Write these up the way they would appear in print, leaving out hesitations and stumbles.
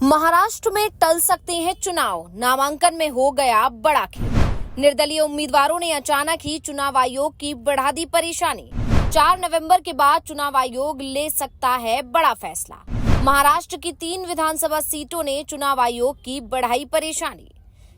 महाराष्ट्र में टल सकते हैं चुनाव, नामांकन में हो गया बड़ा खेल। निर्दलीय उम्मीदवारों ने अचानक ही चुनाव आयोग की बढ़ा दी परेशानी। 4 नवंबर के बाद चुनाव आयोग ले सकता है बड़ा फैसला। महाराष्ट्र की 3 विधानसभा सीटों ने चुनाव आयोग की बढ़ाई परेशानी।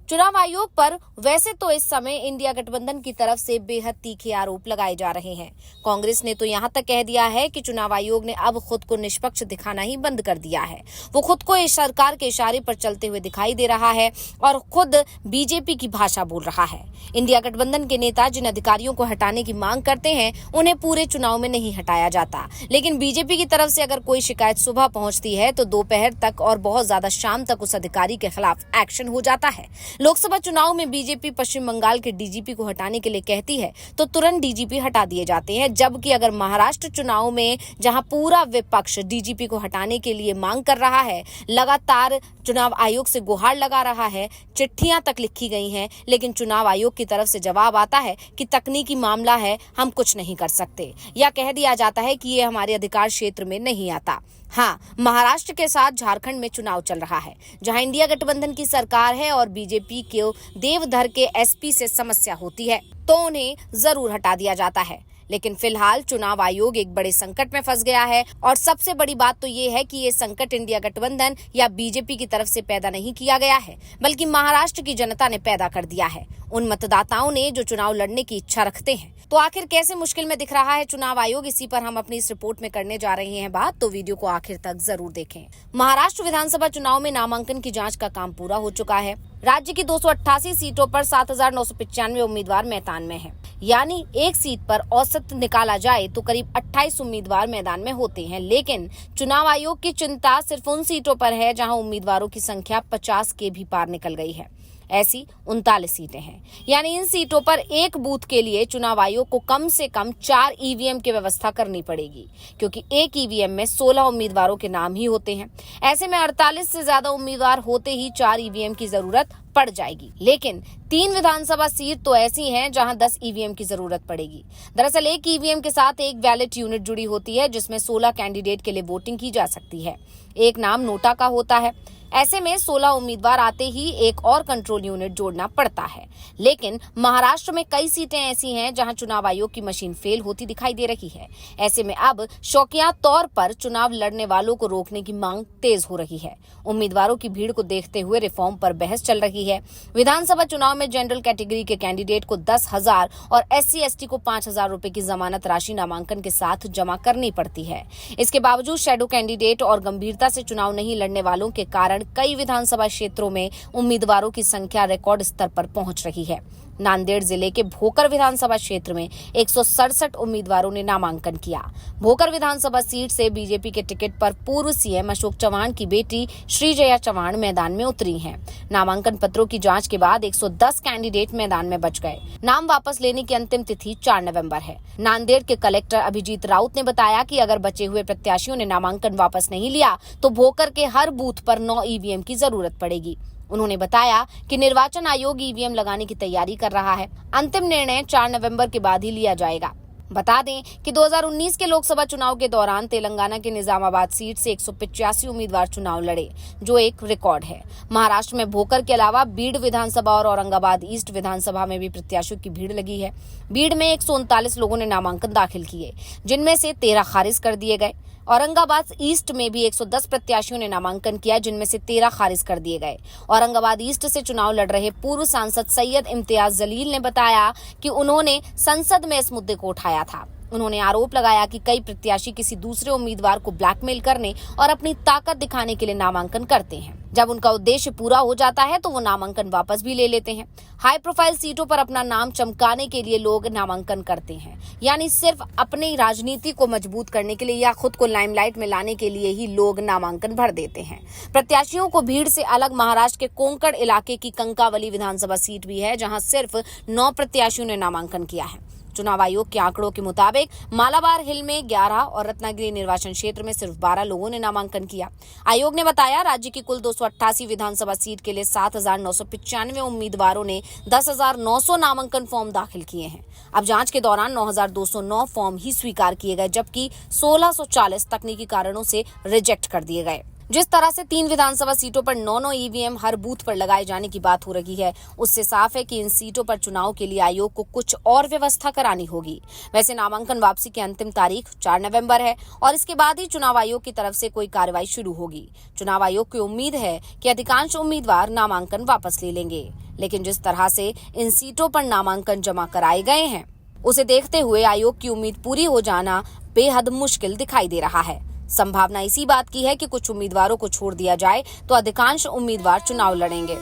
चुनाव आयोग पर वैसे तो इस समय इंडिया गठबंधन की तरफ से बेहद तीखे आरोप लगाए जा रहे हैं। कांग्रेस ने तो यहां तक कह दिया है कि चुनाव आयोग ने अब खुद को निष्पक्ष दिखाना ही बंद कर दिया है। वो खुद को इस सरकार के इशारे पर चलते हुए दिखाई दे रहा है और खुद बीजेपी की भाषा बोल रहा है। इंडिया गठबंधन के नेता जिन अधिकारियों को हटाने की मांग करते हैं उन्हें पूरे चुनाव में नहीं हटाया जाता, लेकिन बीजेपी की तरफ से अगर कोई शिकायत सुबह पहुंचती है तो दोपहर तक और बहुत ज्यादा शाम तक उस अधिकारी के खिलाफ एक्शन हो जाता है। लोकसभा चुनाव में बीजेपी पश्चिम बंगाल के डीजीपी को हटाने के लिए कहती है तो तुरंत डीजीपी हटा दिए जाते हैं, जबकि अगर महाराष्ट्र चुनाव में जहां पूरा विपक्ष डीजीपी को हटाने के लिए मांग कर रहा है, लगातार चुनाव आयोग से गुहार लगा रहा है, चिट्ठियां तक लिखी गई हैं, लेकिन चुनाव आयोग की तरफ से जवाब आता है कि तकनीकी मामला है, हम कुछ नहीं कर सकते, या कह दिया जाता है कि ये हमारे अधिकार क्षेत्र में नहीं आता। हाँ, महाराष्ट्र के साथ झारखंड में चुनाव चल रहा है, जहां इंडिया गठबंधन की सरकार है और बीजेपी को देवधर के एसपी से समस्या होती है तो उन्हें जरूर हटा दिया जाता है। लेकिन फिलहाल चुनाव आयोग एक बड़े संकट में फंस गया है और सबसे बड़ी बात तो ये है कि ये संकट इंडिया गठबंधन या बीजेपी की तरफ से पैदा नहीं किया गया है, बल्कि महाराष्ट्र की जनता ने पैदा कर दिया है, उन मतदाताओं ने जो चुनाव लड़ने की इच्छा रखते हैं। तो आखिर कैसे मुश्किल में दिख रहा है चुनाव आयोग, इसी पर हम अपनी इस रिपोर्ट में करने जा रहे हैं बात, तो वीडियो को आखिर तक जरूर देखें। महाराष्ट्र विधानसभा चुनाव में नामांकन की जांच का काम पूरा हो चुका है। राज्य की 288 सीटों पर 7,995 उम्मीदवार मैदान में हैं। यानी एक सीट पर औसत निकाला जाए तो करीब 28 उम्मीदवार मैदान में होते हैं, लेकिन चुनाव आयोग की चिंता सिर्फ उन सीटों पर है जहां उम्मीदवारों की संख्या 50 के भी पार निकल गई है। ऐसी 39 सीटें हैं, यानी इन सीटों पर एक बूथ के लिए चुनाव आयोग को कम से कम 4 ईवीएम की व्यवस्था करनी पड़ेगी, क्योंकि एक ईवीएम में 16 उम्मीदवारों के नाम ही होते हैं। ऐसे में 48 से ज्यादा उम्मीदवार होते ही 4 ईवीएम की जरूरत पड़ जाएगी। लेकिन 3 विधानसभा सीट तो ऐसी हैं जहां 10 ईवीएम की जरूरत पड़ेगी। दरअसल एक ईवीएम के साथ एक बैलेट यूनिट जुड़ी होती है, जिसमें 16 कैंडिडेट के लिए वोटिंग की जा सकती है। एक नाम नोटा का होता है। ऐसे में 16 उम्मीदवार आते ही एक और कंट्रोल यूनिट जोड़ना पड़ता है। लेकिन महाराष्ट्र में कई सीटें ऐसी हैं जहां चुनाव आयोग की मशीन फेल होती दिखाई दे रही है। ऐसे में अब शौकिया तौर पर चुनाव लड़ने वालों को रोकने की मांग तेज हो रही है। उम्मीदवारों की भीड़ को देखते हुए रिफॉर्म पर बहस चल रही है। विधानसभा चुनाव में जनरल कैटेगरी के कैंडिडेट को 10,000 और SC/ST को 5,000 रुपए की जमानत राशि नामांकन के साथ जमा करनी पड़ती है। इसके बावजूद शैडो कैंडिडेट और गंभीरता से चुनाव नहीं लड़ने वालों के कारण कई विधानसभा क्षेत्रों में उम्मीदवारों की संख्या रिकॉर्ड स्तर पर पहुंच रही है। नांदेड़ जिले के भोकर विधानसभा क्षेत्र में 167 उम्मीदवारों ने नामांकन किया। भोकर विधानसभा सीट से बीजेपी के टिकट पर पूर्व सीएम अशोक चव्हाण की बेटी श्रीजया चव्हाण मैदान में उतरी हैं। नामांकन पत्रों की जांच के बाद 110 कैंडिडेट मैदान में बच गए। नाम वापस लेने की अंतिम तिथि 4 नवंबर है। नांदेड़ के कलेक्टर अभिजीत राउत ने बताया कि अगर बचे हुए प्रत्याशियों ने नामांकन वापस नहीं लिया तो भोकर के हर बूथ पर 9 ईवीएम की जरूरत पड़ेगी। उन्होंने बताया कि निर्वाचन आयोग ईवीएम लगाने की तैयारी कर रहा है। अंतिम निर्णय 4 नवंबर के बाद ही लिया जाएगा। बता दें कि 2019 के लोकसभा चुनाव के दौरान तेलंगाना के निजामाबाद सीट से 185 उम्मीदवार चुनाव लड़े, जो एक रिकॉर्ड है। महाराष्ट्र में भोकर के अलावा बीड़ विधानसभा और औरंगाबाद ईस्ट विधानसभा में भी प्रत्याशियों की भीड़ लगी है। बीड़ में 139 लोगों ने नामांकन दाखिल किए, जिनमें से 13 खारिज कर दिए गए। औरंगाबाद ईस्ट में भी 110 प्रत्याशियों ने नामांकन किया, जिनमें से 13 खारिज कर दिए गए। औरंगाबाद ईस्ट से चुनाव लड़ रहे पूर्व सांसद सैयद इम्तियाज जलील ने बताया कि उन्होंने संसद में इस मुद्दे को उठाया था। उन्होंने आरोप लगाया कि कई प्रत्याशी किसी दूसरे उम्मीदवार को ब्लैकमेल करने और अपनी ताकत दिखाने के लिए नामांकन करते हैं। जब उनका उद्देश्य पूरा हो जाता है तो वो नामांकन वापस भी ले लेते हैं। हाई प्रोफाइल सीटों पर अपना नाम चमकाने के लिए लोग नामांकन करते हैं, यानी सिर्फ अपनी राजनीति को मजबूत करने के लिए या खुद को लाइमलाइट में लाने के लिए ही लोग नामांकन भर देते हैं। प्रत्याशियों को भीड़ से अलग महाराष्ट्र के कोंकण इलाके की कंकावली विधानसभा सीट भी है, जहां सिर्फ 9 प्रत्याशियों ने नामांकन किया है। चुनाव आयोग के आंकड़ों के मुताबिक मालाबार हिल में 11 और रत्नागिरी निर्वाचन क्षेत्र में सिर्फ 12 लोगों ने नामांकन किया। आयोग ने बताया राज्य की कुल 288 विधानसभा सीट के लिए 7,995 उम्मीदवारों ने 10,900 नामांकन फॉर्म दाखिल किए हैं। अब जांच के दौरान 9,209 फॉर्म ही स्वीकार किए गए, जबकि 1,640 तकनीकी कारणों से रिजेक्ट कर दिए गए। जिस तरह से 3 विधानसभा सीटों पर 9 ईवीएम हर बूथ पर लगाए जाने की बात हो रही है, उससे साफ है कि इन सीटों पर चुनाव के लिए आयोग को कुछ और व्यवस्था करानी होगी। वैसे नामांकन वापसी की अंतिम तारीख 4 नवंबर है और इसके बाद ही चुनाव आयोग की तरफ से कोई कार्रवाई शुरू होगी। चुनाव आयोग की उम्मीद है कि अधिकांश उम्मीदवार नामांकन वापस ले लेंगे, लेकिन जिस तरह से इन सीटों पर नामांकन जमा कराए गए हैं, उसे देखते हुए आयोग की उम्मीद पूरी हो जाना बेहद मुश्किल दिखाई दे रहा है। संभावना इसी बात की है कि कुछ उम्मीदवारों को छोड़ दिया जाए तो अधिकांश उम्मीदवार चुनाव लड़ेंगे।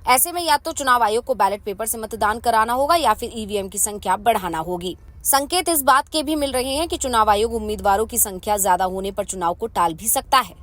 ऐसे में या तो चुनाव आयोग को बैलेट पेपर से मतदान कराना होगा या फिर ईवीएम की संख्या बढ़ाना होगी। संकेत इस बात के भी मिल रहे हैं कि चुनाव आयोग उम्मीदवारों की संख्या ज्यादा होने पर चुनाव को टाल भी सकता है।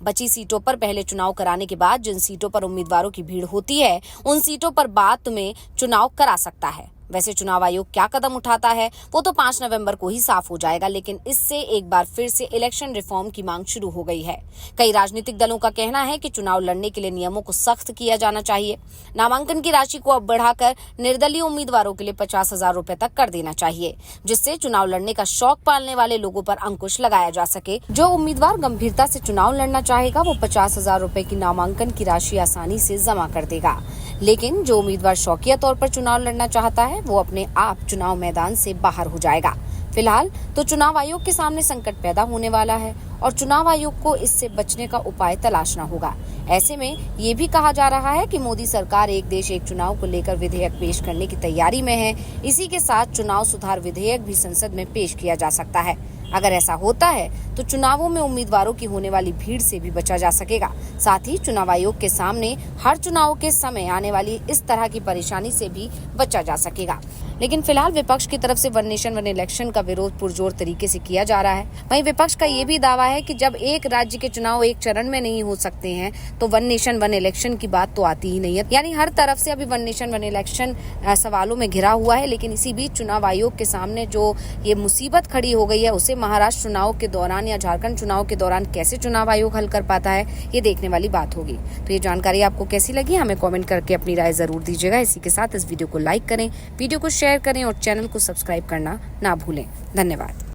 बची सीटों पर पहले चुनाव कराने के बाद जिन सीटों पर उम्मीदवारों की भीड़ होती है, उन सीटों पर बाद में चुनाव करा सकता है। वैसे चुनाव आयोग क्या कदम उठाता है वो तो 5 नवंबर को ही साफ हो जाएगा, लेकिन इससे एक बार फिर से इलेक्शन रिफॉर्म की मांग शुरू हो गई है। कई राजनीतिक दलों का कहना है कि चुनाव लड़ने के लिए नियमों को सख्त किया जाना चाहिए। नामांकन की राशि को अब बढ़ाकर निर्दलीय उम्मीदवारों के लिए 50,000 रुपए तक कर देना चाहिए, जिससे चुनाव लड़ने का शौक पालने वाले लोगों पर अंकुश लगाया जा सके। जो उम्मीदवार गंभीरता से चुनाव लड़ना चाहेगा वो 50,000 रुपए की नामांकन की राशि आसानी से जमा कर देगा, लेकिन जो उम्मीदवार शौकिया तौर पर चुनाव लड़ना चाहता है वो अपने आप चुनाव मैदान से बाहर हो जाएगा। फिलहाल तो चुनाव आयोग के सामने संकट पैदा होने वाला है और चुनाव आयोग को इससे बचने का उपाय तलाशना होगा। ऐसे में ये भी कहा जा रहा है कि मोदी सरकार एक देश एक चुनाव को लेकर विधेयक पेश करने की तैयारी में है। इसी के साथ चुनाव सुधार विधेयक भी संसद में पेश किया जा सकता है। अगर ऐसा होता है तो चुनावों में उम्मीदवारों की होने वाली भीड़ से भी बचा जा सकेगा। साथ ही चुनाव आयोग के सामने हर चुनाव के समय आने वाली इस तरह की परेशानी से भी बचा जा सकेगा। लेकिन फिलहाल विपक्ष की तरफ से वन नेशन वन इलेक्शन का विरोध पुरजोर तरीके से किया जा रहा है। वहीं विपक्ष का ये भी दावा है कि जब एक राज्य के चुनाव एक चरण में नहीं हो सकते हैं तो वन नेशन वन इलेक्शन की बात तो आती ही नहीं है। यानी हर तरफ से अभी वन नेशन वन इलेक्शन सवालों में घिरा हुआ है। लेकिन इसी बीच चुनाव आयोग के सामने जो ये मुसीबत खड़ी हो गई है, उसे महाराष्ट्र चुनाव के दौरान या झारखंड चुनाव के दौरान कैसे चुनाव आयोग हल कर पाता है, ये देखने वाली बात होगी। तो ये जानकारी आपको कैसी लगी, हमें कमेंट करके अपनी राय जरूर दीजिएगा। इसी के साथ इस वीडियो को लाइक करें, वीडियो को शेयर करें और चैनल को सब्सक्राइब करना ना भूलें। धन्यवाद।